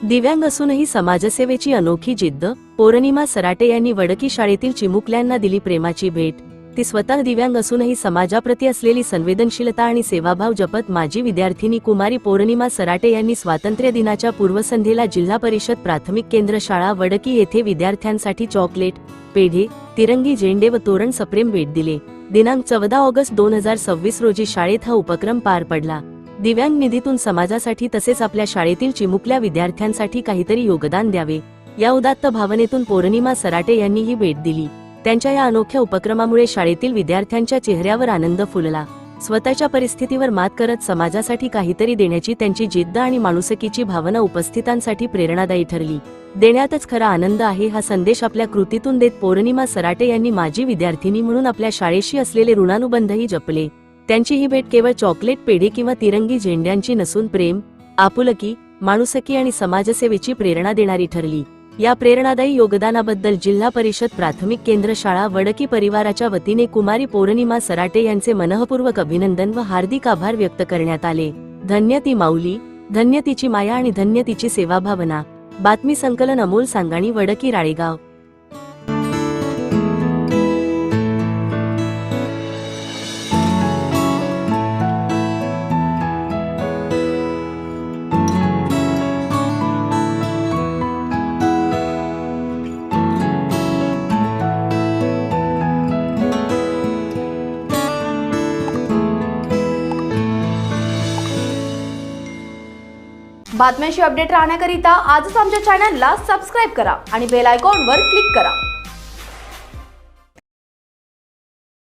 दिव्यांग असूनही समाजसेवेची अनोखी जिद्द. पौर्णिमा सराटे यांनी वडकी शाळेतील चिमुकल्यांना दिली प्रेमाची भेट. ती स्वतः दिव्यांग असूनही समाजाप्रती असलेली संवेदनशीलता आणि सेवाभाव जपत माजी विद्यार्थिनी कुमारी पौर्णिमा सराटे यांनी स्वातंत्र्य दिनाच्या पूर्वसंध्येला जिल्हा परिषद प्राथमिक केंद्र शाळा वडकी येथे विद्यार्थ्यांसाठी चॉकलेट, पेढे, तिरंगी झेंडे व तोरण सप्रेम भेट दिले. दिनांक 14 ऑगस्ट 2026 रोजी शाळेत हा उपक्रम पार पडला. दिव्यांग निधीतून समाजासाठी तसेच आपल्या शाळेतील चिमुकल्या विद्यार्थ्यांसाठी काहीतरी योगदान द्यावे या उदात्त भावनेतून पौर्णिमा सराटे यांनी ही भेट दिली. त्यांच्या या अनोख्या उपक्रमामुळे शाळेतील विद्यार्थ्यांच्या चेहऱ्यावर आनंद फुलला. स्वतःच्या परिस्थितीवर मात करत समाजासाठी काहीतरी देण्याची त्यांची जिद्द आणि माणुसकीची भावना उपस्थितांसाठी प्रेरणादायी ठरली. देण्यातच खरा आनंद आहे हा संदेश आपल्या कृतीतून देत पौर्णिमा सराटे यांनी माजी विद्यार्थिनी म्हणून आपल्या शाळेशी असलेले ऋणानुबंधही जपले. त्यांची ही भेट केवळ चॉकलेट, पेढे किंवा तिरंगी झेंड्यांची नसून प्रेम, आपुलकी, माणुसकी आणि समाजसेवेची प्रेरणा देणारी ठरली. या प्रेरणादायी योगदानाबद्दल जिल्हा परिषद प्राथमिक केंद्र शाळा वडकी परिवाराच्या वतीने कुमारी पौर्णिमा सराटे यांचे मनःपूर्वक अभिनंदन व हार्दिक आभार व्यक्त करण्यात आले. धन्य ती माऊली, धन्य तिची माया आणि धन्य तिची सेवाभावना. बातमी संकलन अमोल सांगाणी, वडकी, राळेगाव. बातम्यांशी अपडेट राहण्याकरिता आजच आमच्या चॅनलला सबस्क्राईब करा आणि बेल आयकॉनवर क्लिक करा.